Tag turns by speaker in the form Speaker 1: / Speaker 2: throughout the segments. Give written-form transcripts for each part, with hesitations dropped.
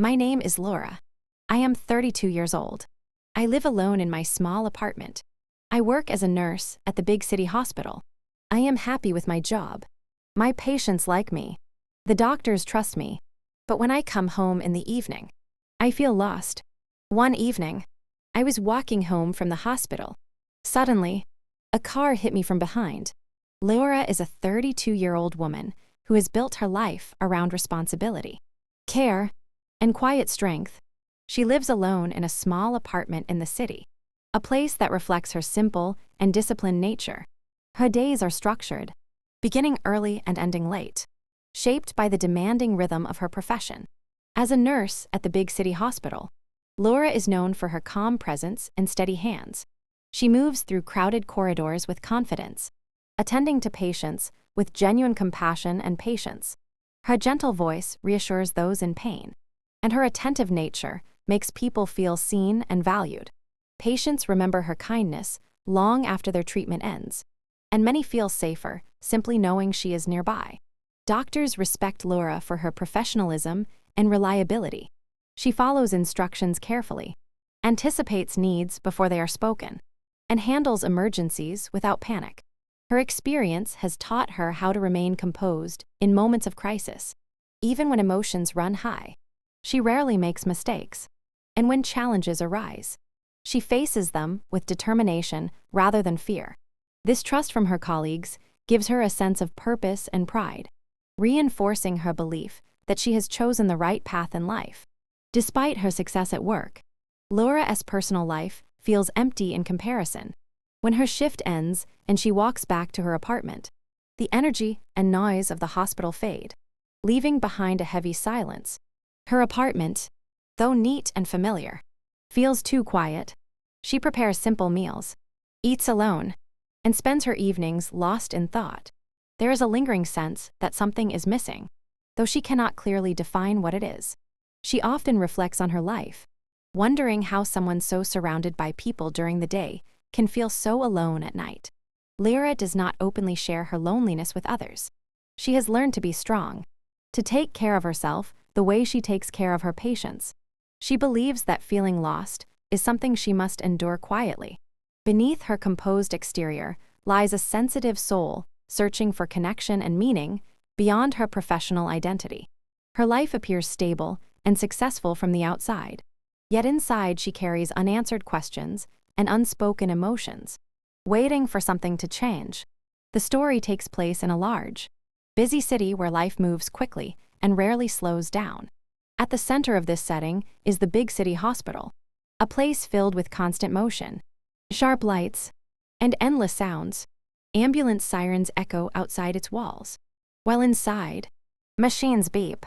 Speaker 1: My name is Laura. I am 32 years old. I live alone in my small apartment. I work as a nurse at the big city hospital. I am happy with my job. My patients like me. The doctors trust me. But when I come home in the evening, I feel lost. One evening, I was walking home from the hospital. Suddenly, a car hit me from behind. Laura is a 32-year-old woman who has built her life around responsibility, care, and quiet strength. She lives alone in a small apartment in the city, a place that reflects her simple and disciplined nature. Her days are structured, beginning early and ending late, shaped by the demanding rhythm of her profession. As a nurse at the big city hospital, Laura is known for her calm presence and steady hands. She moves through crowded corridors with confidence, attending to patients with genuine compassion and patience. Her gentle voice reassures those in pain, and her attentive nature makes people feel seen and valued. Patients remember her kindness long after their treatment ends, and many feel safer simply knowing she is nearby. Doctors respect Laura for her professionalism and reliability. She follows instructions carefully, anticipates needs before they are spoken, and handles emergencies without panic. Her experience has taught her how to remain composed in moments of crisis, even when emotions run high. She rarely makes mistakes, and when challenges arise, she faces them with determination rather than fear. This trust from her colleagues gives her a sense of purpose and pride, reinforcing her belief that she has chosen the right path in life. Despite her success at work, Laura's personal life feels empty in comparison. When her shift ends and she walks back to her apartment, the energy and noise of the hospital fade, leaving behind a heavy silence. Her apartment, though neat and familiar, feels too quiet. She prepares simple meals, eats alone, and spends her evenings lost in thought. There is a lingering sense that something is missing, though she cannot clearly define what it is. She often reflects on her life, wondering how someone so surrounded by people during the day can feel so alone at night. Laura does not openly share her loneliness with others. She has learned to be strong, to take care of herself the way she takes care of her patients. She believes that feeling lost is something she must endure quietly. Beneath her composed exterior lies a sensitive soul searching for connection and meaning beyond her professional identity. Her life appears stable and successful from the outside, yet inside she carries unanswered questions and unspoken emotions, waiting for something to change. The story takes place in a large, busy city where life moves quickly and rarely slows down. At the center of this setting is the big city hospital, a place filled with constant motion, sharp lights, and endless sounds. Ambulance sirens echo outside its walls, while inside, machines beep,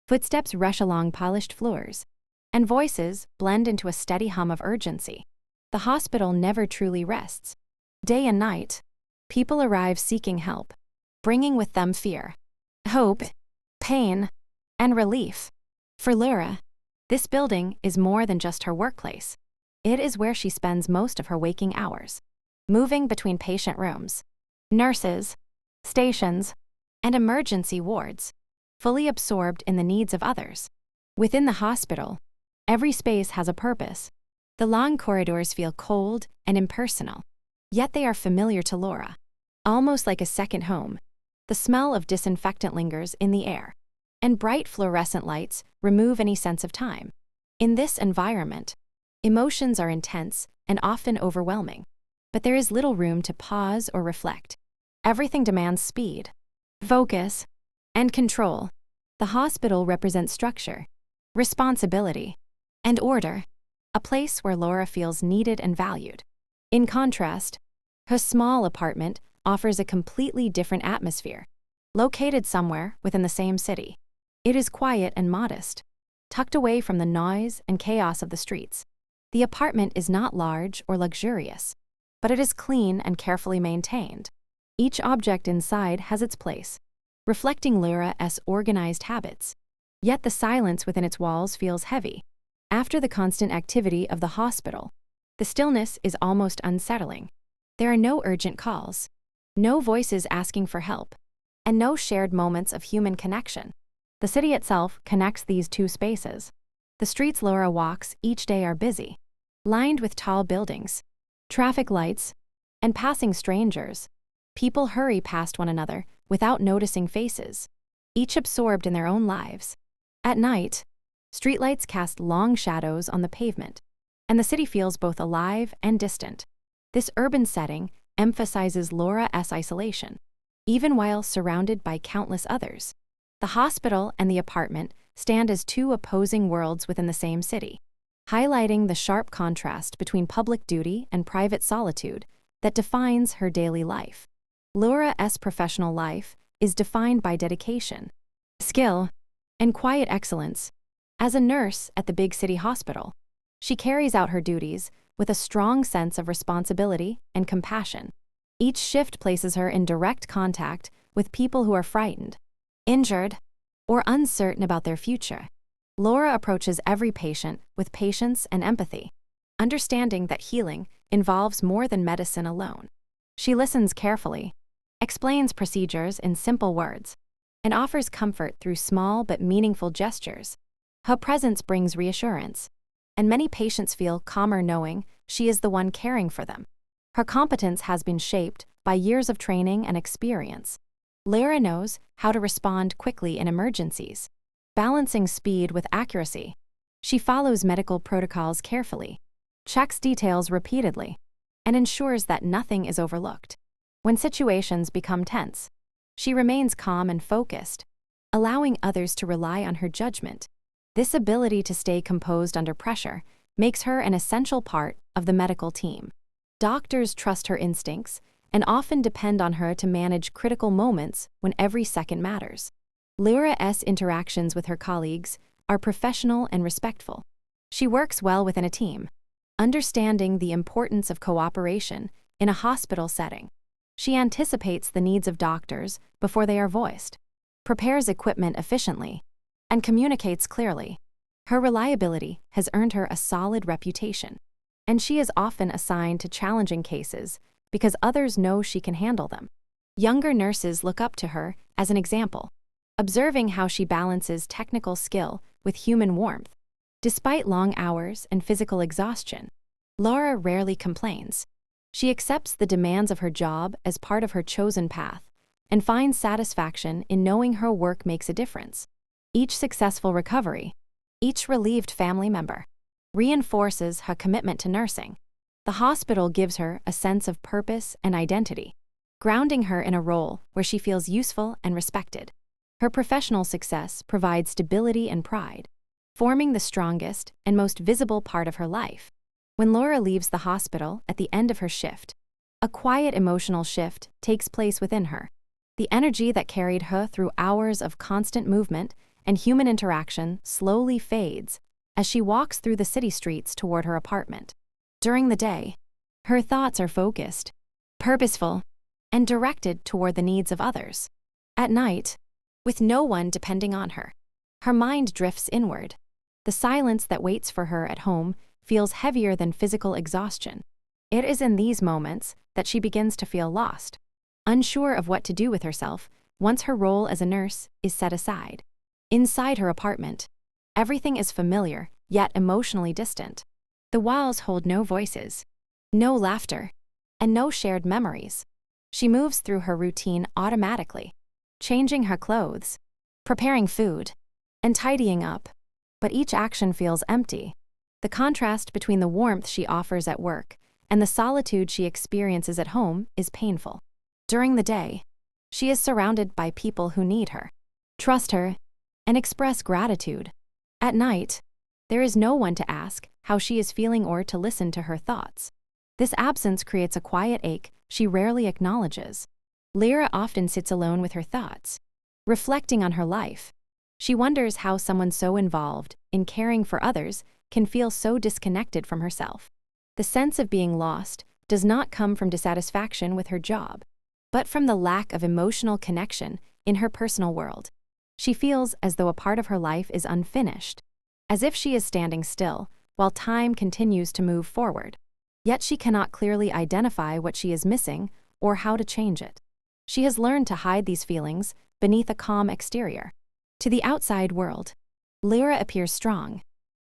Speaker 1: footsteps rush along polished floors, and voices blend into a steady hum of urgency. The hospital never truly rests. Day and night, people arrive seeking help, bringing with them fear, hope, pain, and relief. For Laura, this building is more than just her workplace. It is where she spends most of her waking hours, moving between patient rooms, nurses, stations, and emergency wards, fully absorbed in the needs of others. Within the hospital, every space has a purpose. The long corridors feel cold and impersonal, yet they are familiar to Laura, almost like a second home. The smell of disinfectant lingers in the air, and bright fluorescent lights remove any sense of time. In this environment, emotions are intense and often overwhelming, but there is little room to pause or reflect. Everything demands speed, focus, and control. The hospital represents structure, responsibility, and order, a place where Laura feels needed and valued. In contrast, her small apartment offers a completely different atmosphere. Located somewhere within the same city, it is quiet and modest, tucked away from the noise and chaos of the streets. The apartment is not large or luxurious, but it is clean and carefully maintained. Each object inside has its place, reflecting Laura's organized habits. Yet the silence within its walls feels heavy. After the constant activity of the hospital, the stillness is almost unsettling. There are no urgent calls, no voices asking for help, and no shared moments of human connection. The city itself connects these two spaces, The streets Laura walks each day are busy, lined with tall buildings, traffic lights, and passing strangers. People hurry past one another without noticing faces, each absorbed in their own lives. At night, streetlights cast long shadows on the pavement, and the city feels both alive and distant. This urban setting emphasizes Laura's isolation, even while surrounded by countless others. The hospital and the apartment stand as two opposing worlds within the same city, highlighting the sharp contrast between public duty and private solitude that defines her daily life. Laura's professional life is defined by dedication, skill, and quiet excellence. As a nurse at the big city hospital, she carries out her duties with a strong sense of responsibility and compassion. Each shift places her in direct contact with people who are frightened, injured, or uncertain about their future. Laura approaches every patient with patience and empathy, understanding that healing involves more than medicine alone. She listens carefully, explains procedures in simple words, and offers comfort through small but meaningful gestures. Her presence brings reassurance, and many patients feel calmer knowing she is the one caring for them. Her competence has been shaped by years of training and experience. Laura knows how to respond quickly in emergencies, balancing speed with accuracy. She follows medical protocols carefully, checks details repeatedly, and ensures that nothing is overlooked. When situations become tense, she remains calm and focused, allowing others to rely on her judgment. This ability to stay composed under pressure makes her an essential part of the medical team. Doctors trust her instincts and often depend on her to manage critical moments when every second matters. Laura's interactions with her colleagues are professional and respectful. She works well within a team, understanding the importance of cooperation in a hospital setting. She anticipates the needs of doctors before they are voiced, prepares equipment efficiently, and communicates clearly. Her reliability has earned her a solid reputation, and she is often assigned to challenging cases because others know she can handle them. Younger nurses look up to her as an example, observing how she balances technical skill with human warmth. Despite long hours and physical exhaustion, Laura rarely complains. She accepts the demands of her job as part of her chosen path and finds satisfaction in knowing her work makes a difference. Each successful recovery, each relieved family member, reinforces her commitment to nursing. The hospital gives her a sense of purpose and identity, grounding her in a role where she feels useful and respected. Her professional success provides stability and pride, forming the strongest and most visible part of her life. When Laura leaves the hospital at the end of her shift, a quiet emotional shift takes place within her. The energy that carried her through hours of constant movement and human interaction slowly fades as she walks through the city streets toward her apartment. During the day, her thoughts are focused, purposeful, and directed toward the needs of others. At night, with no one depending on her, her mind drifts inward. The silence that waits for her at home feels heavier than physical exhaustion. It is in these moments that she begins to feel lost, unsure of what to do with herself once her role as a nurse is set aside. Inside her apartment, everything is familiar, yet emotionally distant. The walls hold no voices, no laughter, and no shared memories. She moves through her routine automatically, changing her clothes, preparing food, and tidying up, but each action feels empty. The contrast between the warmth she offers at work and the solitude she experiences at home is painful. During the day, she is surrounded by people who need her, trust her, and express gratitude. At night, there is no one to ask how she is feeling or to listen to her thoughts. This absence creates a quiet ache she rarely acknowledges. Lyra often sits alone with her thoughts, reflecting on her life. She wonders how someone so involved in caring for others can feel so disconnected from herself. The sense of being lost does not come from dissatisfaction with her job, but from the lack of emotional connection in her personal world. She feels as though a part of her life is unfinished, as if she is standing still while time continues to move forward. Yet she cannot clearly identify what she is missing or how to change it. She has learned to hide these feelings beneath a calm exterior. To the outside world, Lyra appears strong,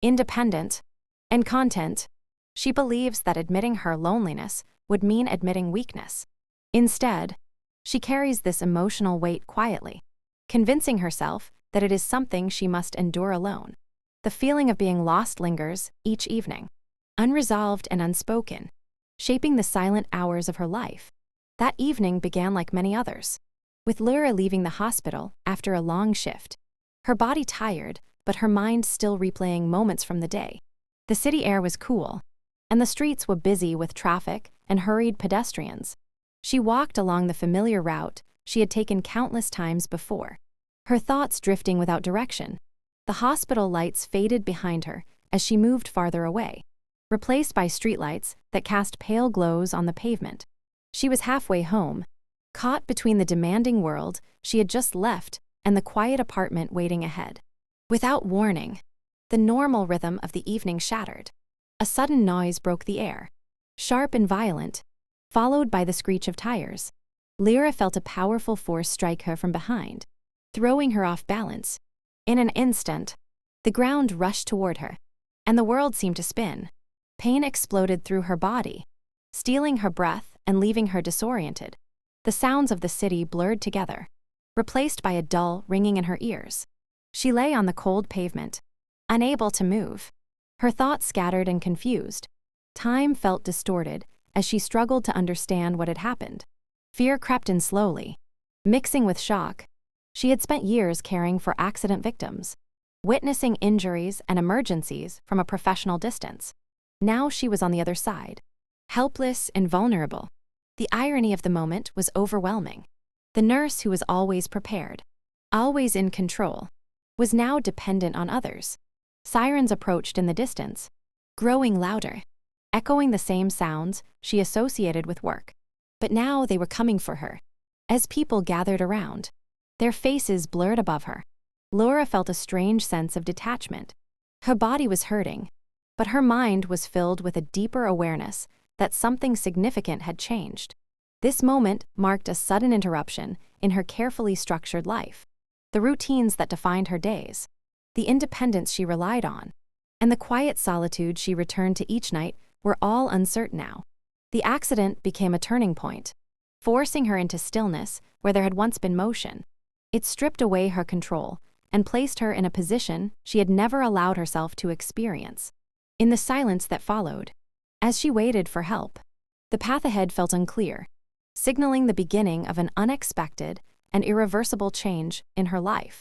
Speaker 1: independent, and content. She believes that admitting her loneliness would mean admitting weakness. Instead, she carries this emotional weight quietly, convincing herself that it is something she must endure alone. The feeling of being lost lingers each evening, unresolved and unspoken, shaping the silent hours of her life. That evening began like many others, with Lyra leaving the hospital after a long shift, her body tired, but her mind still replaying moments from the day. The city air was cool, and the streets were busy with traffic and hurried pedestrians. She walked along the familiar route she had taken countless times before, her thoughts drifting without direction. The hospital lights faded behind her as she moved farther away, replaced by streetlights that cast pale glows on the pavement. She was halfway home, caught between the demanding world she had just left and the quiet apartment waiting ahead. Without warning, the normal rhythm of the evening shattered. A sudden noise broke the air, sharp and violent, followed by the screech of tires. Lyra felt a powerful force strike her from behind, throwing her off balance. In an instant, the ground rushed toward her, and the world seemed to spin. Pain exploded through her body, stealing her breath and leaving her disoriented. The sounds of the city blurred together, replaced by a dull ringing in her ears. She lay on the cold pavement, unable to move, her thoughts scattered and confused. Time felt distorted as she struggled to understand what had happened. Fear crept in slowly, mixing with shock. She had spent years caring for accident victims, witnessing injuries and emergencies from a professional distance. Now she was on the other side, helpless and vulnerable. The irony of the moment was overwhelming. The nurse who was always prepared, always in control, was now dependent on others. Sirens approached in the distance, growing louder, echoing the same sounds she associated with work. But now they were coming for her. As people gathered around, their faces blurred above her, Lyra felt a strange sense of detachment. Her body was hurting, but her mind was filled with a deeper awareness that something significant had changed. This moment marked a sudden interruption in her carefully structured life. The routines that defined her days, the independence she relied on, and the quiet solitude she returned to each night were all uncertain now. The accident became a turning point, forcing her into stillness where there had once been motion. It stripped away her control and placed her in a position she had never allowed herself to experience. In the silence that followed, as she waited for help, the path ahead felt unclear, signaling the beginning of an unexpected and irreversible change in her life.